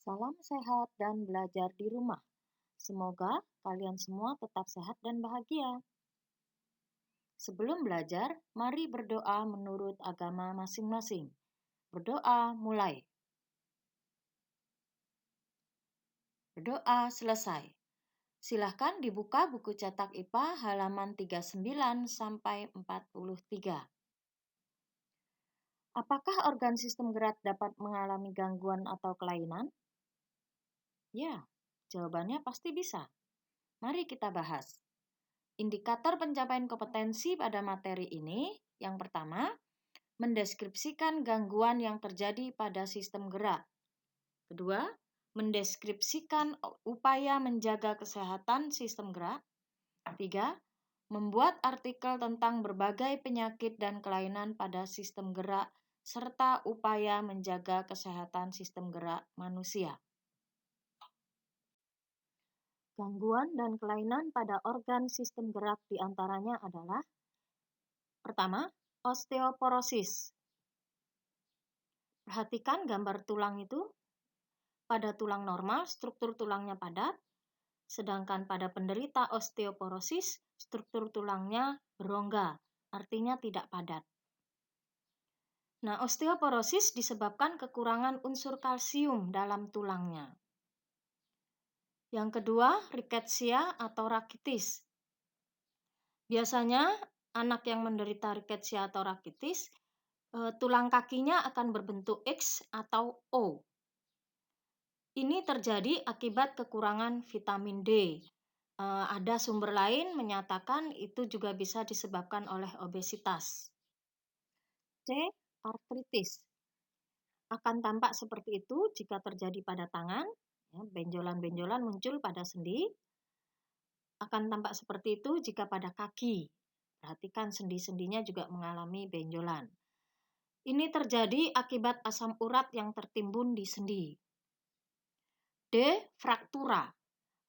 Salam sehat dan belajar di rumah. Semoga kalian semua tetap sehat dan bahagia. Sebelum belajar, mari berdoa menurut agama masing-masing. Berdoa mulai. Berdoa selesai. Silahkan dibuka buku cetak IPA halaman 39 sampai 43. Apakah organ sistem gerak dapat mengalami gangguan atau kelainan? Ya, jawabannya pasti bisa. Mari kita bahas. Indikator pencapaian kompetensi pada materi ini, yang pertama, mendeskripsikan gangguan yang terjadi pada sistem gerak. Kedua, mendeskripsikan upaya menjaga kesehatan sistem gerak. Tiga, membuat artikel tentang berbagai penyakit dan kelainan pada sistem gerak, serta upaya menjaga kesehatan sistem gerak manusia. Gangguan dan kelainan pada organ sistem gerak diantaranya adalah: pertama, osteoporosis. Perhatikan gambar tulang itu. Pada tulang normal, struktur tulangnya padat, sedangkan pada penderita osteoporosis, struktur tulangnya berongga, artinya tidak padat. Nah, osteoporosis disebabkan kekurangan unsur kalsium dalam tulangnya. Yang kedua, rickettsia atau rakitis. Biasanya anak yang menderita rickettsia atau rakitis, tulang kakinya akan berbentuk X atau O. Ini terjadi akibat kekurangan vitamin D. Ada sumber lain menyatakan itu juga bisa disebabkan oleh obesitas. C. Artritis. Akan tampak seperti itu jika terjadi pada tangan, benjolan-benjolan muncul pada sendi. Akan tampak seperti itu jika pada kaki. Perhatikan sendi-sendinya juga mengalami benjolan. Ini terjadi akibat asam urat yang tertimbun di sendi. D. Fraktura.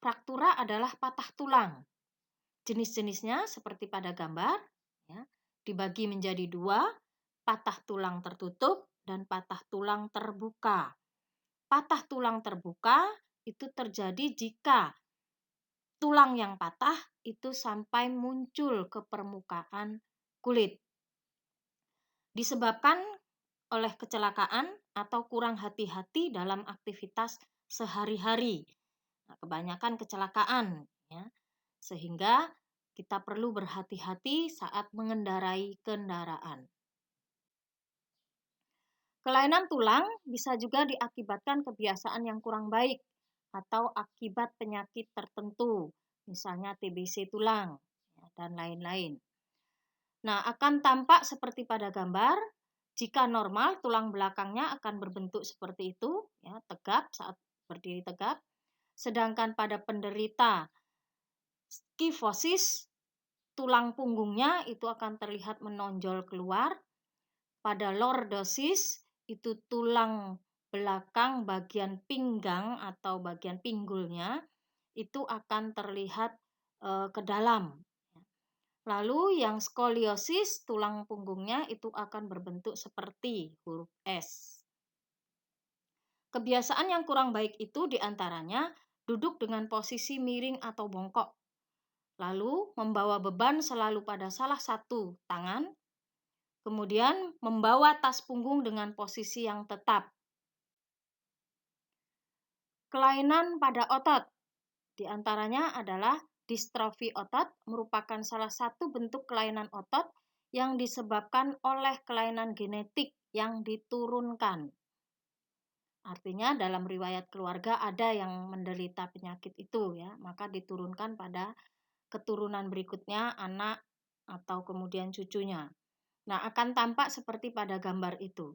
Fraktura adalah patah tulang. Jenis-jenisnya seperti pada gambar, dibagi menjadi dua, patah tulang tertutup dan patah tulang terbuka. Patah tulang terbuka itu terjadi jika tulang yang patah itu sampai muncul ke permukaan kulit. Disebabkan oleh kecelakaan atau kurang hati-hati dalam aktivitas sehari-hari. Nah, kebanyakan kecelakaan, sehingga kita perlu berhati-hati saat mengendarai kendaraan. Kelainan tulang bisa juga diakibatkan kebiasaan yang kurang baik atau akibat penyakit tertentu, misalnya TBC tulang dan lain-lain. Nah, akan tampak seperti pada gambar. Jika normal, tulang belakangnya akan berbentuk seperti itu, tegap saat berdiri tegap. Sedangkan pada penderita kifosis, tulang punggungnya itu akan terlihat menonjol keluar. Pada lordosis, itu tulang belakang bagian pinggang atau bagian pinggulnya itu akan terlihat ke dalam. Lalu yang skoliosis, tulang punggungnya itu akan berbentuk seperti huruf S. Kebiasaan yang kurang baik itu diantaranya duduk dengan posisi miring atau bongkok. Lalu membawa beban selalu pada salah satu tangan. Kemudian membawa tas punggung dengan posisi yang tetap. Kelainan pada otot. Diantaranya adalah distrofi otot, merupakan salah satu bentuk kelainan otot yang disebabkan oleh kelainan genetik yang diturunkan. Artinya dalam riwayat keluarga ada yang menderita penyakit itu, maka diturunkan pada keturunan berikutnya, anak atau kemudian cucunya. Nah, akan tampak seperti pada gambar itu.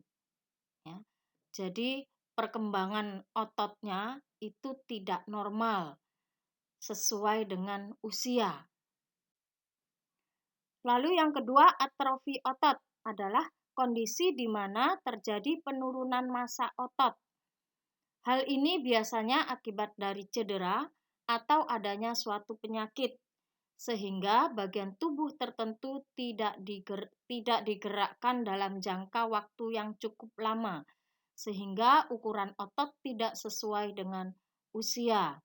Jadi perkembangan ototnya itu tidak normal sesuai dengan usia. Lalu yang kedua, atrofi otot adalah kondisi di mana terjadi penurunan massa otot. Hal ini biasanya akibat dari cedera atau adanya suatu penyakit, sehingga bagian tubuh tertentu tidak digerakkan dalam jangka waktu yang cukup lama, sehingga ukuran otot tidak sesuai dengan usia.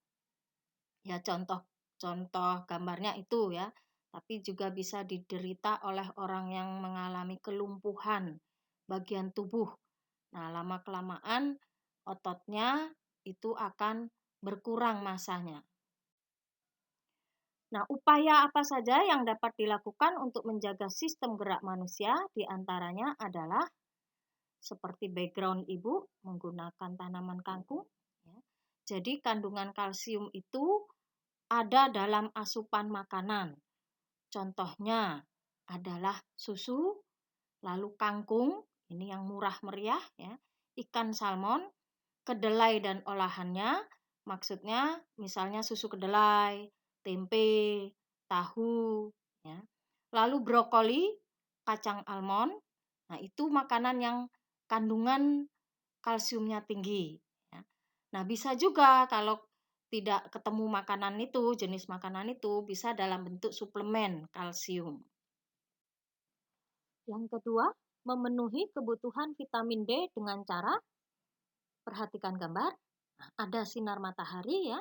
Ya, contoh gambarnya itu ya. Tapi juga bisa diderita oleh orang yang mengalami kelumpuhan bagian tubuh. Nah, lama-kelamaan ototnya itu akan berkurang masanya. Nah, upaya apa saja yang dapat dilakukan untuk menjaga sistem gerak manusia? Di antaranya adalah seperti background ibu menggunakan tanaman kangkung. Ya. Jadi kandungan kalsium itu ada dalam asupan makanan. Contohnya adalah susu, lalu kangkung, ini yang murah meriah ya, ikan salmon, kedelai dan olahannya, maksudnya misalnya susu kedelai, tempe, tahu, ya. Lalu brokoli, kacang almond, nah itu makanan yang kandungan kalsiumnya tinggi. Ya. Nah bisa juga kalau tidak ketemu makanan itu, jenis makanan itu bisa dalam bentuk suplemen kalsium. Yang kedua, memenuhi kebutuhan vitamin D dengan cara perhatikan gambar. Nah, ada sinar matahari ya,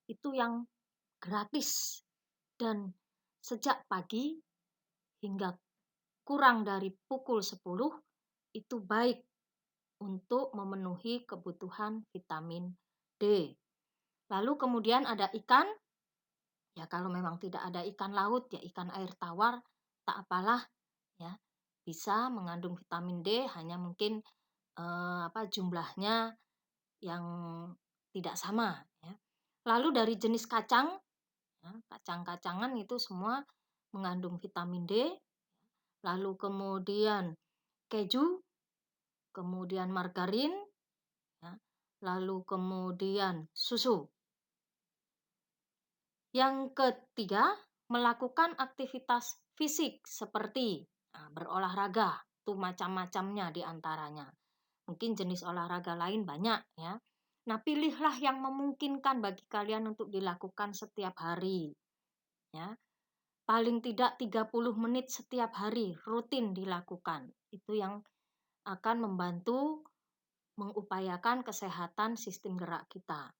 itu yang gratis dan sejak pagi hingga kurang dari pukul 10 itu baik untuk memenuhi kebutuhan vitamin D. Lalu kemudian ada ikan, ya kalau memang tidak ada ikan laut ya ikan air tawar tak apalah ya. Bisa mengandung vitamin D hanya mungkin jumlahnya yang tidak sama ya. Lalu dari jenis kacang, ya, kacang-kacangan itu semua mengandung vitamin D. Lalu kemudian keju, kemudian margarin, ya, lalu kemudian susu. Yang ketiga, melakukan aktivitas fisik seperti berolahraga. Itu macam-macamnya di antaranya. Mungkin jenis olahraga lain banyak ya. Nah, pilihlah yang memungkinkan bagi kalian untuk dilakukan setiap hari. Ya. Paling tidak 30 menit setiap hari rutin dilakukan. Itu yang akan membantu mengupayakan kesehatan sistem gerak kita.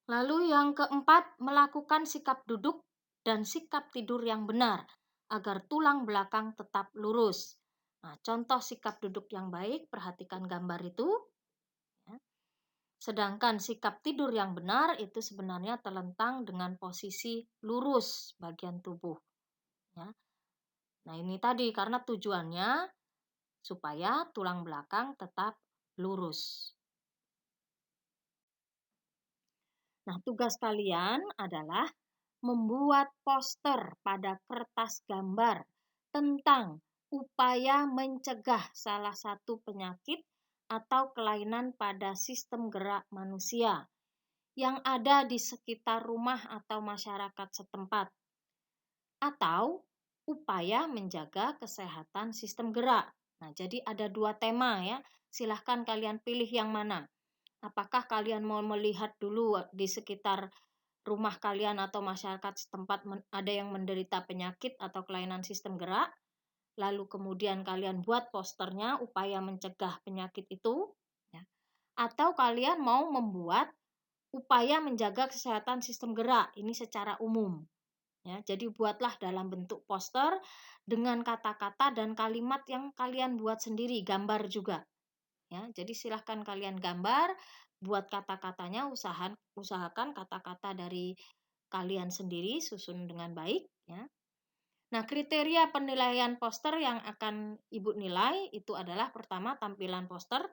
Lalu yang keempat, melakukan sikap duduk dan sikap tidur yang benar agar tulang belakang tetap lurus. Nah, contoh sikap duduk yang baik, perhatikan gambar itu. Ya. Sedangkan sikap tidur yang benar itu sebenarnya terlentang dengan posisi lurus bagian tubuh. Ya. Nah, ini tadi karena tujuannya supaya tulang belakang tetap lurus. Nah, tugas kalian adalah membuat poster pada kertas gambar tentang upaya mencegah salah satu penyakit atau kelainan pada sistem gerak manusia yang ada di sekitar rumah atau masyarakat setempat, atau upaya menjaga kesehatan sistem gerak. Nah, jadi ada dua tema ya. Silahkan kalian pilih yang mana. Apakah kalian mau melihat dulu di sekitar rumah kalian atau masyarakat setempat ada yang menderita penyakit atau kelainan sistem gerak, lalu kemudian kalian buat posternya upaya mencegah penyakit itu, ya. Atau kalian mau membuat upaya menjaga kesehatan sistem gerak, ini secara umum. Ya, jadi buatlah dalam bentuk poster dengan kata-kata dan kalimat yang kalian buat sendiri, gambar juga. Ya, jadi silahkan kalian gambar, buat kata-katanya, usahakan kata-kata dari kalian sendiri susun dengan baik ya. Nah, kriteria penilaian poster yang akan Ibu nilai itu adalah pertama tampilan poster,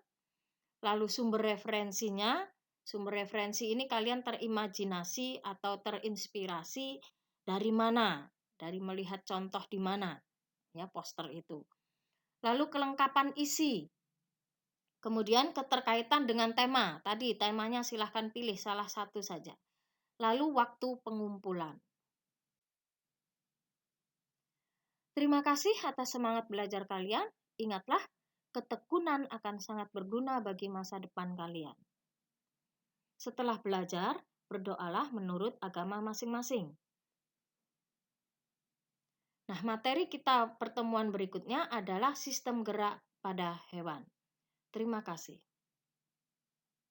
lalu sumber referensinya. Sumber referensi ini kalian terimajinasi atau terinspirasi dari mana? Dari melihat contoh di mana ya poster itu. Lalu kelengkapan isi. Kemudian keterkaitan dengan tema. Tadi temanya silahkan pilih salah satu saja. Lalu waktu pengumpulan. Terima kasih atas semangat belajar kalian. Ingatlah, ketekunan akan sangat berguna bagi masa depan kalian. Setelah belajar, berdoalah menurut agama masing-masing. Nah, materi kita pertemuan berikutnya adalah sistem gerak pada hewan. Terima kasih.